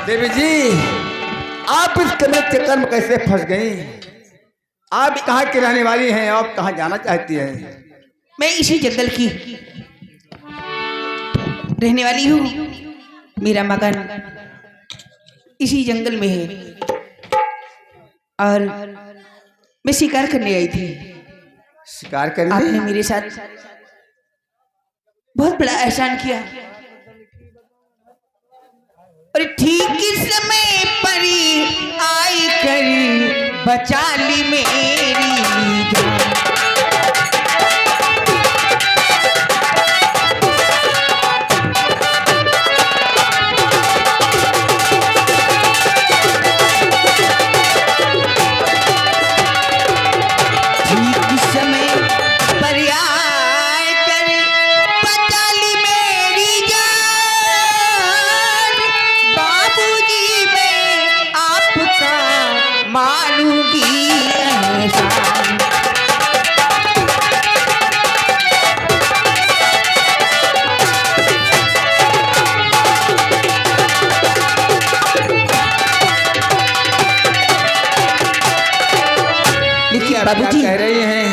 देवी जी, आप इस कमरे चक्कर में कैसे फंस गई? आप कहाँ की रहने वाली हैं? आप कहाँ जाना चाहती हैं? मैं इसी जंगल की रहने वाली हूँ। मेरा मकान इसी जंगल में है और मैं शिकार करने आई थी। शिकार करने? आपने मेरे साथ बहुत बड़ा एहसान किया और ठीक इस समय पर आई कर बचा ली मेरी जान। क्या कह रही हैं?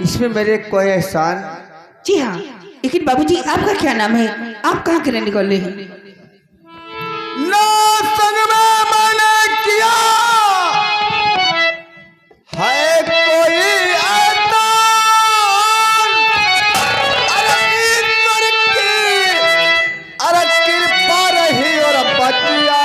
इसमें मेरे कोई एहसान? जी हाँ, लेकिन बाबूजी आपका क्या नाम है? आप कहाँ के रहने वाले हैं? ना संग में मैंने किया है कोई एहसान। अरे ईश्वर की अरे कृपा रही और बचिया।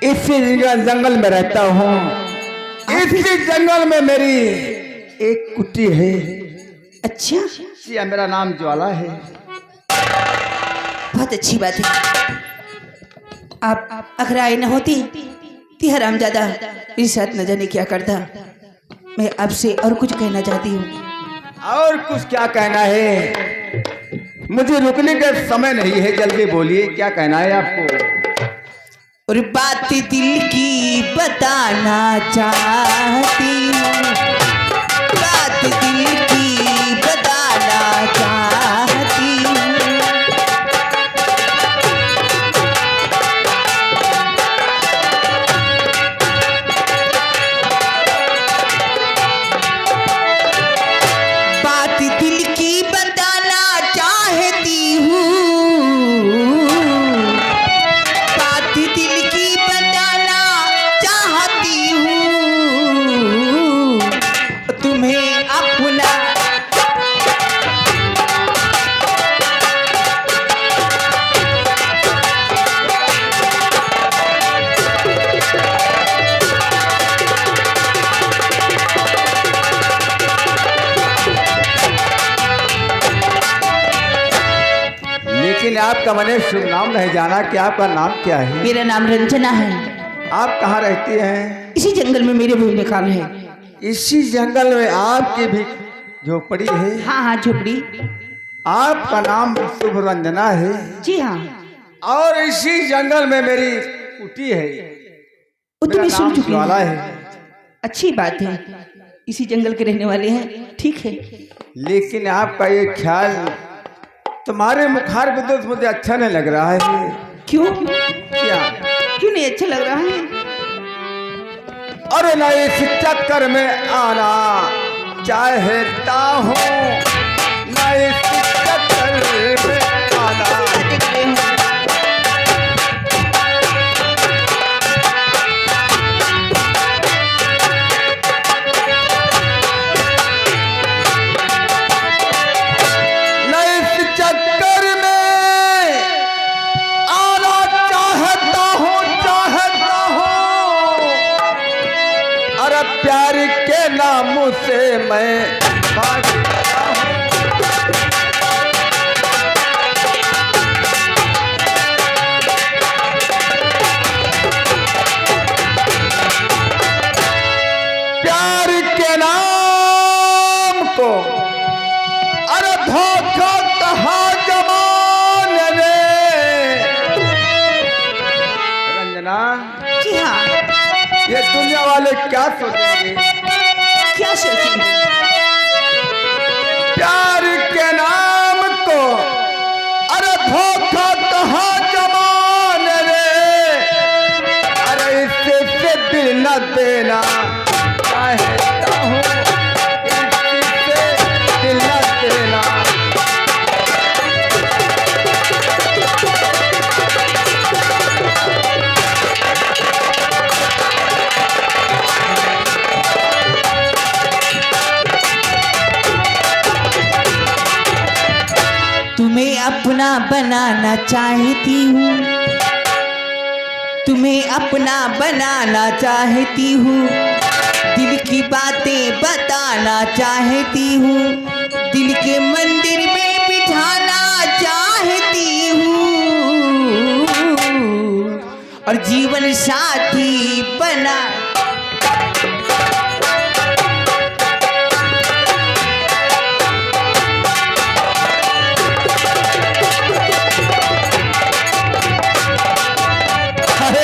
इसी जंगल में रहता हूँ। इसी जंगल में मेरी एक कुटी है। अच्छा, जी, मेरा नाम ज्वाला है। बहुत अच्छी बात है। आप अगर आए न होती तो हरामजादा मेरे साथ न जाने क्या करता। मैं आपसे और कुछ कहना चाहती हूँ। और कुछ क्या कहना है? मुझे रुकने का समय नहीं है, जल्दी बोलिए, क्या कहना है आपको? और बात दिल की बताना चाहती हूँ, बात दिल की बताना चाहती हूँ। बात दिल की बताना चाहती हूँ, लेकिन आपका मैंने शुभ नाम नहीं जाना कि आपका नाम क्या है? मेरा नाम रंजना है। आप कहाँ रहती हैं? इसी जंगल में मेरे भी मकान है। इसी जंगल में आपकी भी झोपड़ी है? हाँ हाँ, झोपड़ी। आपका नाम शुभ रंजना है? जी हाँ। और इसी जंगल में मेरी कुटी है। वो तो मैं सुन चुकी हूँ। ज्वाला है। अच्छी बात है, इसी जंगल के रहने वाले हैं, ठीक है। लेकिन आपका ये ख्याल, तुम्हारे मुखार पे तो मुझे अच्छा नहीं लग रहा है। क्यों? क्या क्यों नहीं अच्छा लग रहा है? अरे ना इस चक्कर में आना चाहता हूँ, ना इस चक्कर में आना। प्यार के नाम से मैं भागता हूँ। प्यार के नाम को अरे धोखा कहा जमाने ने, दुनिया वाले क्या सोचेंगे? क्या सोचेंगे? प्यार के नाम को अरे धोखा कहाँ जमाने रे, अरे इससे दिल न देना चाहता हूँ, इससे दिल न देना। तुम्हें अपना बनाना चाहती हूँ, तुम्हें अपना बनाना चाहती हूँ, दिल की बातें बताना चाहती हूँ, दिल के मंदिर में बिठाना चाहती हूँ और जीवन साथी बना।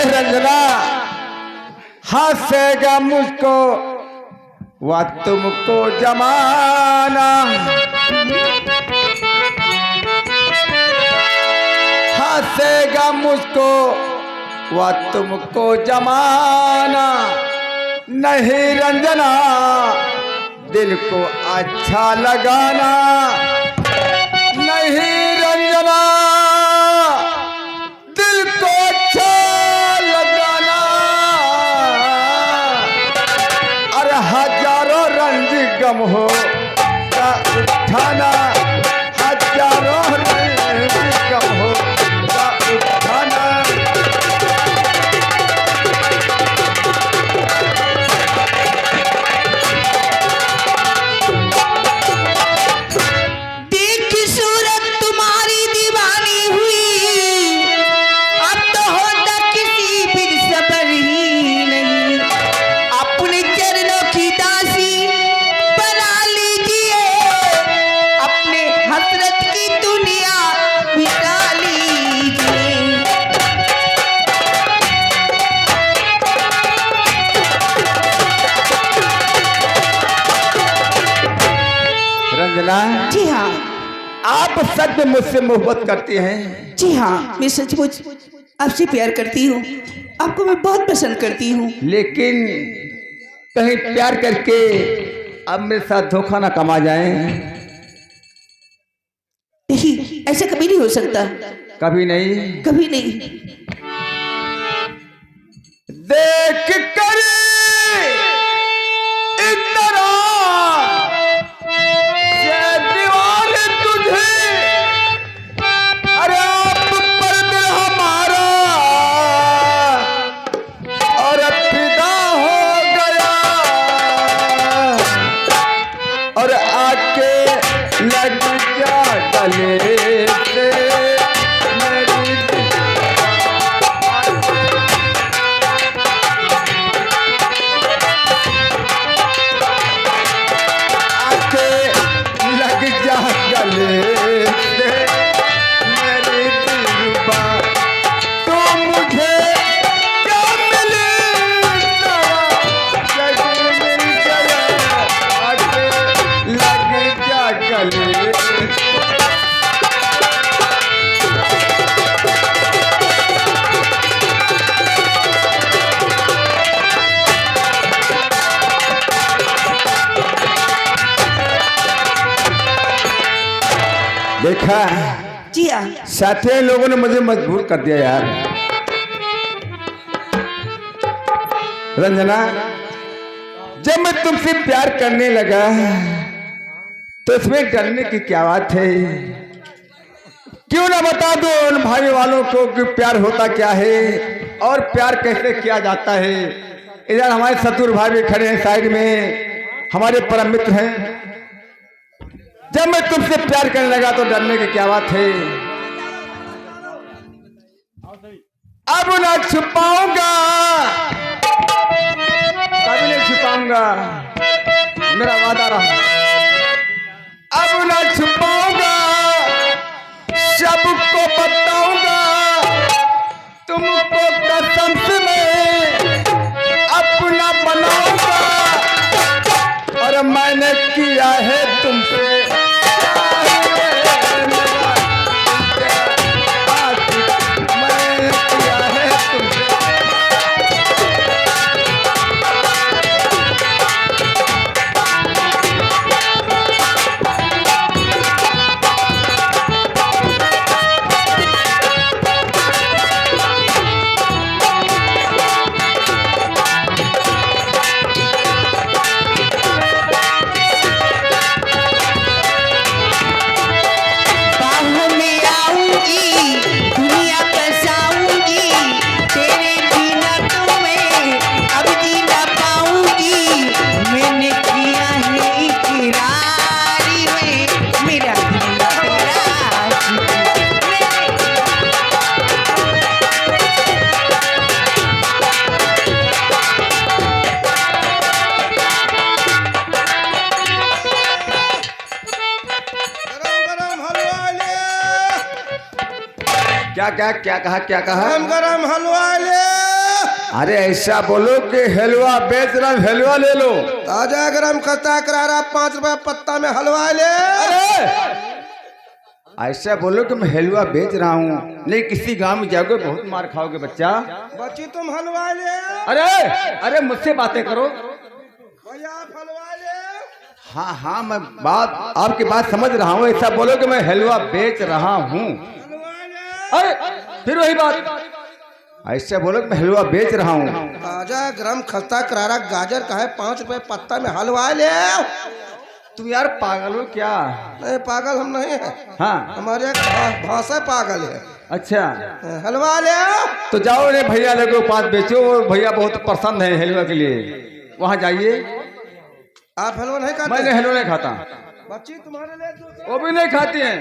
रंजना हंसेगा मुझको व तुमको जमाना, हंसेगा मुझको व तुमको जमाना। नहीं रंजना दिल को अच्छा लगाना, नहीं रंजना दिल को अच्छा लगाना। अरे हजारों रंज गम हो का उठाना, हजारों रंज गम हो का उठाना। देख सूरत तुम्हारी दीवानी हुई, अब तो होता किसी फिर सबर ही नहीं, अपने चरणों की दासी बना लीजिए, अपने हसरत की दुनिया बिता लीजिए। रंजना जी हाँ, आप सच में मुझसे मोहब्बत करती हैं? जी हाँ, मैं सचमुच आपसे प्यार करती हूँ, आपको मैं बहुत पसंद करती हूँ। लेकिन कहीं प्यार करके अब मेरे साथ धोखा ना कमा जाए। नहीं, ऐसा कभी नहीं हो सकता, कभी नहीं। कभी नहीं। देख कर इतना से दीवार तुझे, अरे आप पर दिल हमारा और फिदा हो गया, और आके लग जा गले से मेरी आके लग जा गले से मेरी दिलरुबा। तो मुझे क्या मिले जग मिल गया, आके लग जा गले। देखा जी हाँ, साथी लोगों ने मुझे मजबूर कर दिया यार। रंजना जब मैं तुमसे प्यार करने लगा तो इसमें डरने की क्या बात है? क्यों ना बता दो उन भाई वालों को कि प्यार होता क्या है और प्यार कैसे किया जाता है। इधर हमारे सतुर भाई भी खड़े हैं, साइड में हमारे परम मित्र हैं। जब मैं तुमसे प्यार करने लगा तो डरने की क्या बात है? अब ना छुपाऊंगा, कभी नहीं छुपाऊंगा, मेरा वादा रहा। अब ना छुपाऊंगा, सबको बताऊंगा, तुमको कसम से मैं अपना किया है तुमसे मैंने किया है तुमसे बाहों में आऊंगी दुनिया बसाऊंगी तेरे बिना तो मैं अब जी ना पाऊंगी मैंने किया है इकरार में मेरा दिल तेरा गरम गरम हलवा ले। क्या क्या क्या कहा क्या कहा गरम गरम हलवा ले। अरे ऐसा बोलो कि हलवा बेच रहा हूं, हलवा ले लो। ताजा गरम खस्ता करारा 5 रुपए पत्ता में हलवा ले। ऐसा बोलो कि मैं हलवा बेच रहा हूँ, नहीं किसी गांव में जाओगे बहुत मार खाओगे बच्चा। बच्ची तुम हलवा ले। अरे अरे मुझसे बातें करो। भैया आप हलवा ले। हाँ हाँ मैं बात आपकी बात समझ रहा हूँ। ऐसा बोलो कि मैं हलवा बेच रहा हूँ। हलवा ले। अरे फिर वही बात। ऐसा बोलो कि मैं हलवा बेच रहा हूँ। ताजा गरम खस्ता करारा गाजर का है 5 रुपए पत्ता में हलवा ले। तुम यार पागल हो क्या? नहीं पागल हम नहीं है, हाँ हमारे भाषा पागल है। अच्छा हलवा ले। तो जाओ रे भैया लोगों के पास बेचो। वो भैया बहुत पसंद है हलवा के लिए, वहाँ जाइए। आप हलवा नहीं खाते? मैंने हलवा नहीं खाता। बच्ची तुम्हारे लिए दूसरा, वो भी नहीं खाती हैं।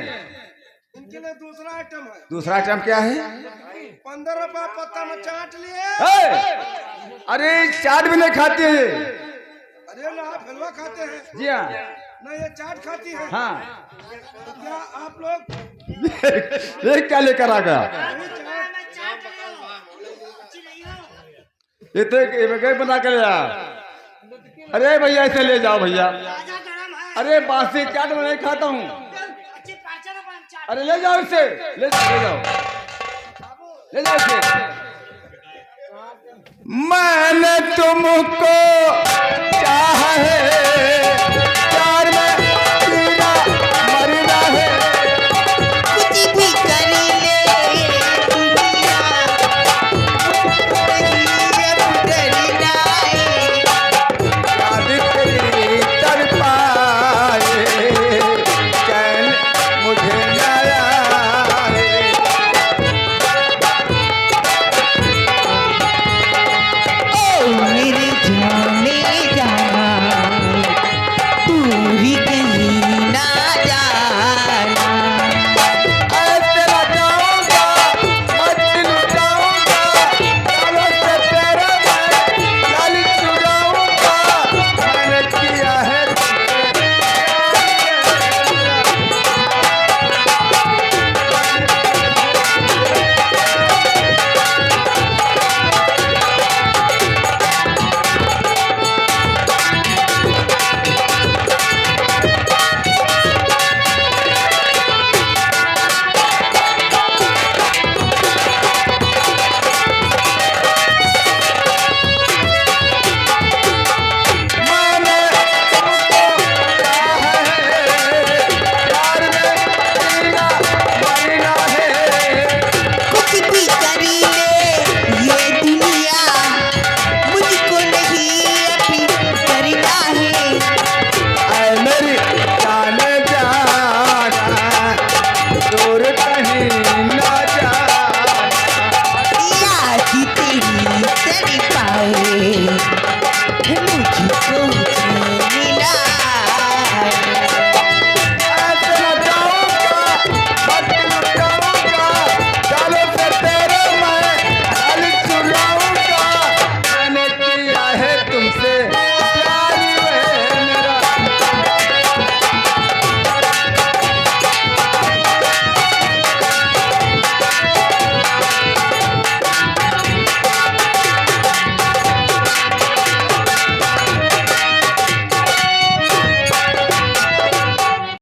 इनके लिए दूसरा आइटम है। दूसरा आइटम क्या है? 15 रुपए पत्ता में चाट लिए। अरे चाट भी नहीं खाती है। अरे ना आप हलवा खाते हैं जी हाँ ना, ये चाट खाती है। हाँ। तो क्या आप लोग ये क्या लेकर आ गया? ये तो एक बना कर ले आ। अरे भैया ऐसे ले जाओ भैया। अरे बासी चाट मैं नहीं खाता हूँ। अरे ले जाओ इसे, ले जाओ ले जाओ इसे। मैंने तुमको चाहा है